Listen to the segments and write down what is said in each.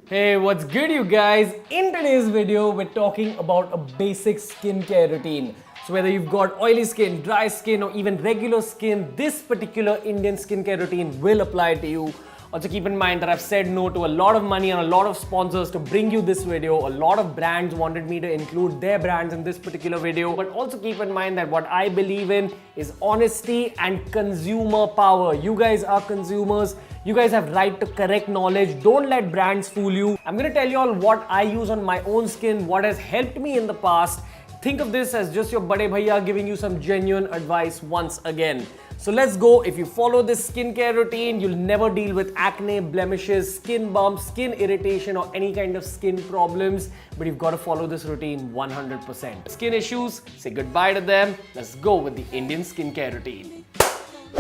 Hey, what's good you guys? In today's video, we're talking about a basic skincare routine. So whether you've got oily skin, dry skin or even regular skin, this particular Indian skincare routine will apply to you. Also keep in mind that I've said no to a lot of money and a lot of sponsors to bring you this video. A lot of brands wanted me to include their brands in this particular video. But also keep in mind that what I believe in is honesty and consumer power. You guys are consumers. You guys have right to correct knowledge. Don't let brands fool you. I'm gonna tell you all what I use on my own skin, what has helped me in the past. Think of this as just your bade bhaiya giving you some genuine advice once again. So let's go. If you follow this skincare routine, you'll never deal with acne, blemishes, skin bumps, skin irritation or any kind of skin problems. But you've got to follow this routine 100%. Skin issues, say goodbye to them. Let's go with the Indian skincare routine.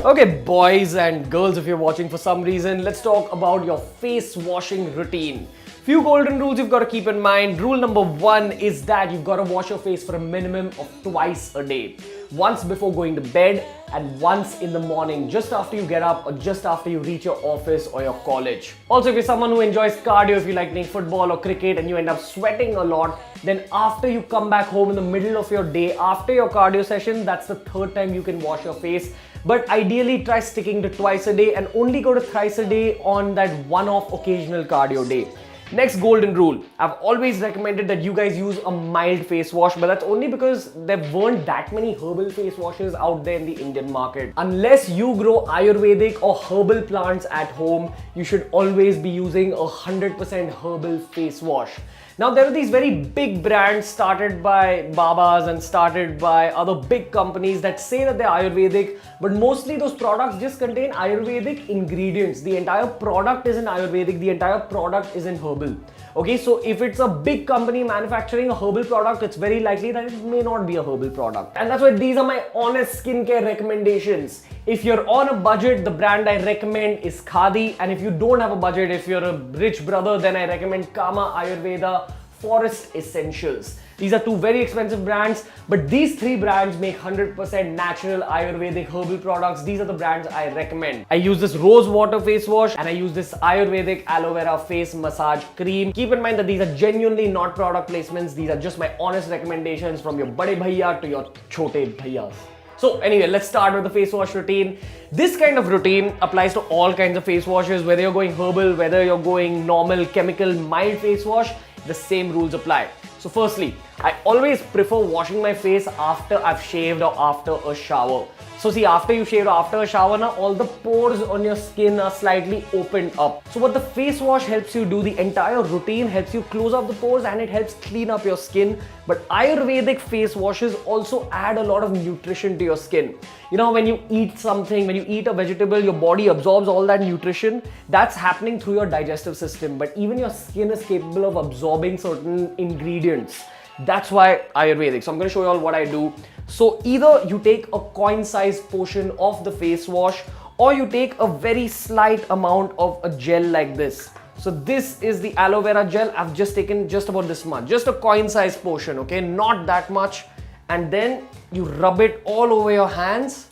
Okay, boys and girls, if you're watching for some reason, let's talk about your face washing routine. Few golden rules you've got to keep in mind. Rule number 1 is that you've got to wash your face for a minimum of twice a day. Once before going to bed and once in the morning, just after you get up or just after you reach your office or your college. Also, if you're someone who enjoys cardio, if you like playing football or cricket and you end up sweating a lot, then after you come back home in the middle of your day, after your cardio session, that's the third time you can wash your face. But ideally try sticking to twice a day and only go to thrice a day on that one-off occasional cardio day. Next golden rule, I've always recommended that you guys use a mild face wash, but that's only because there weren't that many herbal face washes out there in the Indian market. Unless you grow Ayurvedic or herbal plants at home, you should always be using a 100% herbal face wash. Now there are these very big brands started by Babas and started by other big companies that say that they're Ayurvedic, but mostly those products just contain Ayurvedic ingredients. The entire product isn't Ayurvedic, the entire product isn't herbal. Okay, so if it's a big company manufacturing a herbal product, it's very likely that it may not be a herbal product. And that's why these are my honest skincare recommendations. If you're on a budget, the brand I recommend is Khadi. And if you don't have a budget, if you're a rich brother, then I recommend Kama Ayurveda Forest Essentials. These are two very expensive brands, but these three brands make 100% natural Ayurvedic herbal products. These are the brands I recommend. I use this rose water face wash and I use this Ayurvedic aloe vera face massage cream. Keep in mind that these are genuinely not product placements. These are just my honest recommendations from your bade bhaiya to your chote bhaiyas. So anyway, let's start with the face wash routine. This kind of routine applies to all kinds of face washes, whether you're going herbal, whether you're going normal, chemical, mild face wash, the same rules apply. So firstly, I always prefer washing my face after I've shaved or after a shower. So see, after you shaved or after a shower, now all the pores on your skin are slightly opened up. So what the face wash helps you do, the entire routine helps you close off the pores and it helps clean up your skin. But Ayurvedic face washes also add a lot of nutrition to your skin. You know, when you eat something, when you eat a vegetable, your body absorbs all that nutrition. That's happening through your digestive system. But even your skin is capable of absorbing certain ingredients. That's why Ayurvedic. So I'm going to show you all what I do. So either you take a coin-sized portion of the face wash or you take a very slight amount of a gel like this. So this is the aloe vera gel. I've just taken just about this much, just a coin-sized portion, okay? Not that much. And then you rub it all over your hands.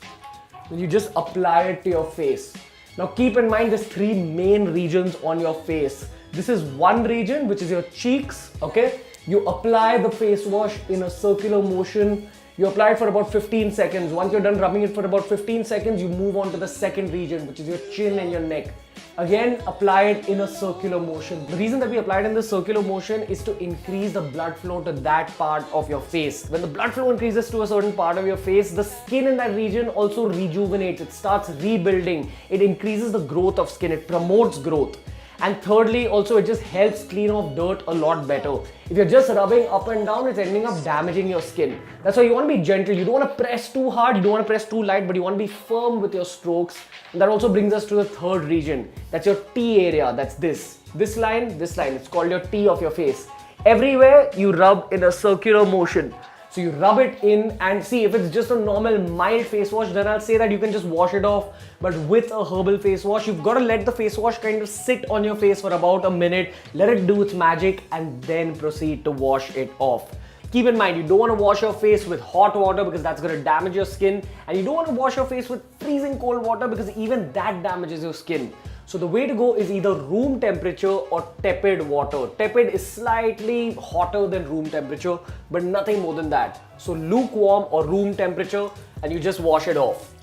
You just apply it to your face. Now keep in mind there's three main regions on your face. This is one region, which is your cheeks, okay? You apply the face wash in a circular motion. You apply it for about 15 seconds. Once you're done rubbing it for about 15 seconds, you move on to the second region, which is your chin and your neck. Again, apply it in a circular motion. The reason that we apply it in the circular motion is to increase the blood flow to that part of your face. When the blood flow increases to a certain part of your face, the skin in that region also rejuvenates. It starts rebuilding. It increases the growth of skin. It promotes growth. And thirdly, also it just helps clean off dirt a lot better. If you're just rubbing up and down, it's ending up damaging your skin. That's why you want to be gentle. You don't want to press too hard, you don't want to press too light, but you want to be firm with your strokes. And that also brings us to the third region. That's your T area. That's this. This line. It's called your T of your face. Everywhere you rub in a circular motion. So you rub it in and see if it's just a normal mild face wash, then I'll say that you can just wash it off. But with a herbal face wash, you've got to let the face wash kind of sit on your face for about a minute, let it do its magic and then proceed to wash it off. Keep in mind, you don't want to wash your face with hot water because that's going to damage your skin, and you don't want to wash your face with freezing cold water because even that damages your skin. So the way to go is either room temperature or tepid water. Tepid is slightly hotter than room temperature, but nothing more than that. So lukewarm or room temperature, and you just wash it off.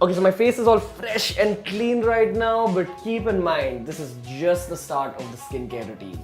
Okay, so my face is all fresh and clean right now, but keep in mind, this is just the start of the skincare routine.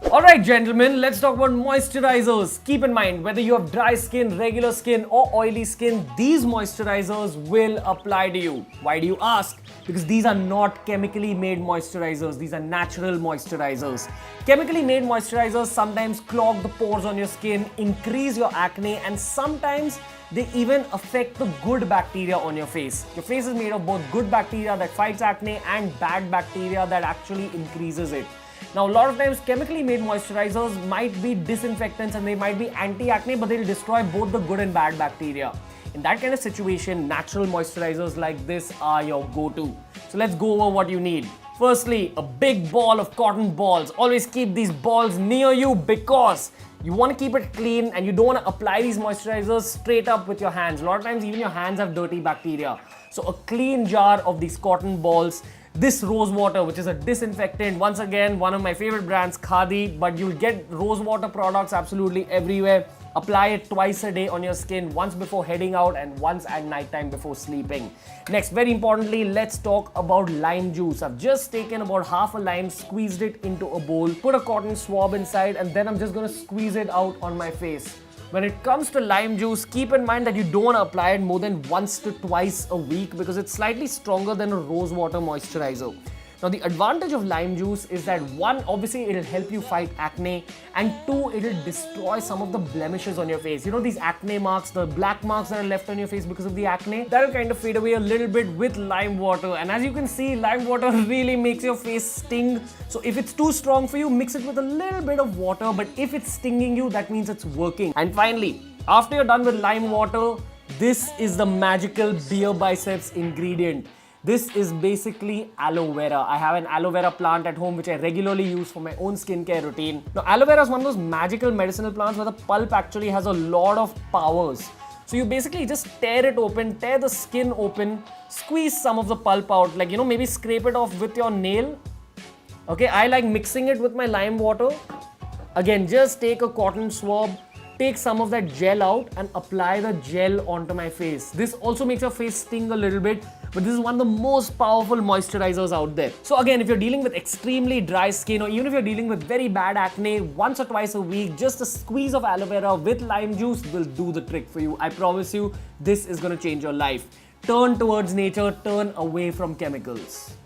Alright gentlemen, let's talk about moisturizers. Keep in mind, whether you have dry skin, regular skin or oily skin, these moisturizers will apply to you. Why do you ask? Because these are not chemically made moisturizers, these are natural moisturizers. Chemically made moisturizers sometimes clog the pores on your skin, increase your acne, and sometimes they even affect the good bacteria on your face. Your face is made of both good bacteria that fights acne and bad bacteria that actually increases it. Now, a lot of times chemically made moisturizers might be disinfectants and they might be anti-acne, but they'll destroy both the good and bad bacteria. In that kind of situation, natural moisturizers like this are your go-to. So let's go over what you need. Firstly, a big ball of cotton balls. Always keep these balls near you because you want to keep it clean and you don't want to apply these moisturizers straight up with your hands. A lot of times even your hands have dirty bacteria. So a clean jar of these cotton balls. This rose water, which is a disinfectant, once again one of my favorite brands, Khadi, but you'll get rose water products absolutely everywhere. Apply it twice a day on your skin, once before heading out and once at night time before sleeping. Next, very importantly, let's talk about lime juice. I've just taken about half a lime, squeezed it into a bowl, put a cotton swab inside, and then I'm just going to squeeze it out on my face. When it comes to lime juice, keep in mind that you don't want to apply it more than once to twice a week because it's slightly stronger than a rose water moisturizer. Now, the advantage of lime juice is that one, obviously it'll help you fight acne, and two, it'll destroy some of the blemishes on your face. You know, these acne marks, the black marks that are left on your face because of the acne, that'll kind of fade away a little bit with lime water. And as you can see, lime water really makes your face sting. So if it's too strong for you, mix it with a little bit of water. But if it's stinging you, that means it's working. And finally, after you're done with lime water, this is the magical beer biceps ingredient. This is basically aloe vera. I have an aloe vera plant at home which I regularly use for my own skincare routine. Now, aloe vera is one of those magical medicinal plants where the pulp actually has a lot of powers. So you basically just tear it open, tear the skin open, squeeze some of the pulp out, like, you know, maybe scrape it off with your nail. Okay, I like mixing it with my lime water. Again, just take a cotton swab, take some of that gel out and apply the gel onto my face. This also makes your face sting a little bit, but this is one of the most powerful moisturizers out there. So again, if you're dealing with extremely dry skin or even if you're dealing with very bad acne, once or twice a week, just a squeeze of aloe vera with lime juice will do the trick for you. I promise you, this is going to change your life. Turn towards nature, turn away from chemicals.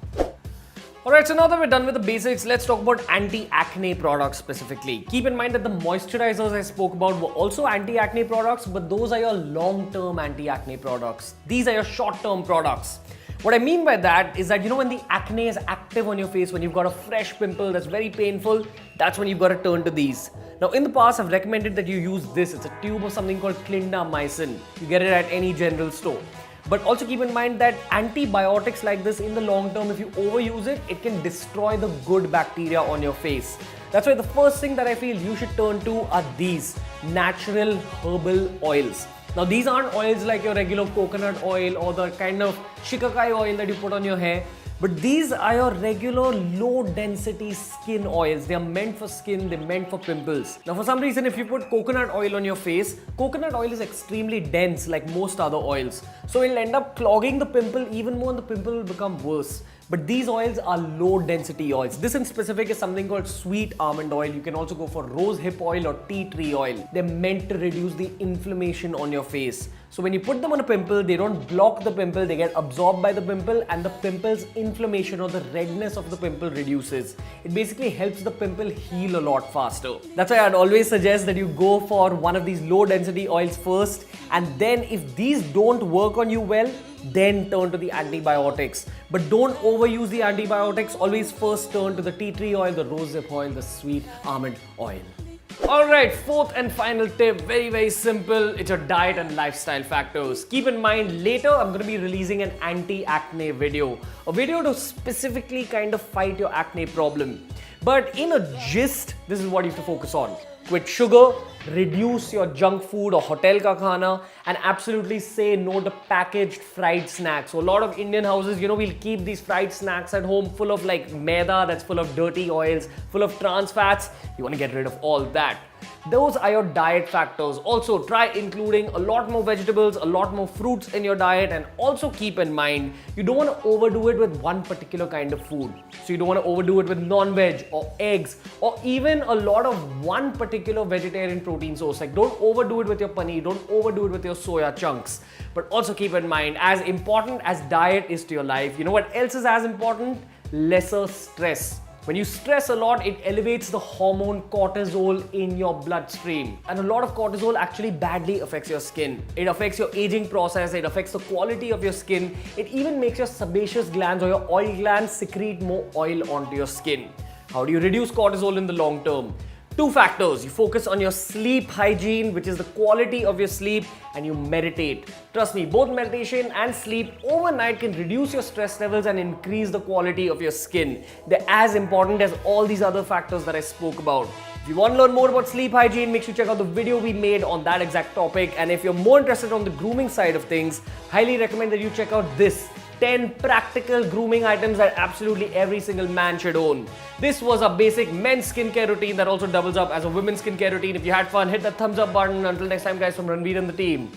Alright, so now that we're done with the basics, let's talk about anti-acne products specifically. Keep in mind that the moisturizers I spoke about were also anti-acne products, but those are your long-term anti-acne products. These are your short-term products. What I mean by that is that, you know, when the acne is active on your face, when you've got a fresh pimple that's very painful, that's when you've got to turn to these. Now, in the past, I've recommended that you use this. It's a tube of something called clindamycin. You get it at any general store. But also keep in mind that antibiotics like this in the long term, if you overuse it, it can destroy the good bacteria on your face. That's why the first thing that I feel you should turn to are these natural herbal oils. Now, these aren't oils like your regular coconut oil or the kind of shikakai oil that you put on your hair. But these are your regular low density skin oils. They are meant for skin, they're meant for pimples. Now, for some reason, if you put coconut oil on your face, coconut oil is extremely dense like most other oils. So it'll end up clogging the pimple even more and the pimple will become worse. But these oils are low density oils. This in specific is something called sweet almond oil. You can also go for rose hip oil or tea tree oil. They're meant to reduce the inflammation on your face. So when you put them on a pimple, they don't block the pimple, they get absorbed by the pimple and the pimple's inflammation or the redness of the pimple reduces. It basically helps the pimple heal a lot faster. That's why I'd always suggest that you go for one of these low density oils first, and then if these don't work on you well, then turn to the antibiotics. But don't overuse the antibiotics. Always first turn to the tea tree oil, the rosehip oil, the sweet almond oil. Alright, fourth and final tip, very simple. It's your diet and lifestyle factors. Keep in mind, later I'm going to be releasing an anti-acne video. A video to specifically kind of fight your acne problem. But in a gist, this is what you have to focus on. quit sugar, reduce your junk food or hotel ka khana, and absolutely say no to packaged fried snacks. So a lot of Indian houses, we'll keep these fried snacks at home full of like maida that's full of dirty oils, full of trans fats. You want to get rid of all that. Those are your diet factors. Also, try including a lot more vegetables, a lot more fruits in your diet, and also keep in mind, you don't want to overdo it with one particular kind of food. So you don't want to overdo it with non-veg or eggs or even a lot of one particular vegetarian protein source. Like, don't overdo it with your paneer, don't overdo it with your soya chunks. But also keep in mind, as important as diet is to your life, you know what else is as important? Lesser stress. When you stress a lot, it elevates the hormone cortisol in your bloodstream. And a lot of cortisol actually badly affects your skin. It affects your aging process, it affects the quality of your skin. It even makes your sebaceous glands or your oil glands secrete more oil onto your skin. How do you reduce cortisol in the long term? Two factors. You focus on your sleep hygiene, which is the quality of your sleep, and you meditate. Trust me, both meditation and sleep overnight can reduce your stress levels and increase the quality of your skin. They're as important as all these other factors that I spoke about. If you want to learn more about sleep hygiene, make sure you check out the video we made on that exact topic. And if you're more interested on the grooming side of things, highly recommend that you check out this 10 practical grooming items that absolutely every single man should own. This was a basic men's skincare routine that also doubles up as a women's skincare routine. If you had fun, hit that thumbs up button. Until next time, guys, from Ranveer and the team.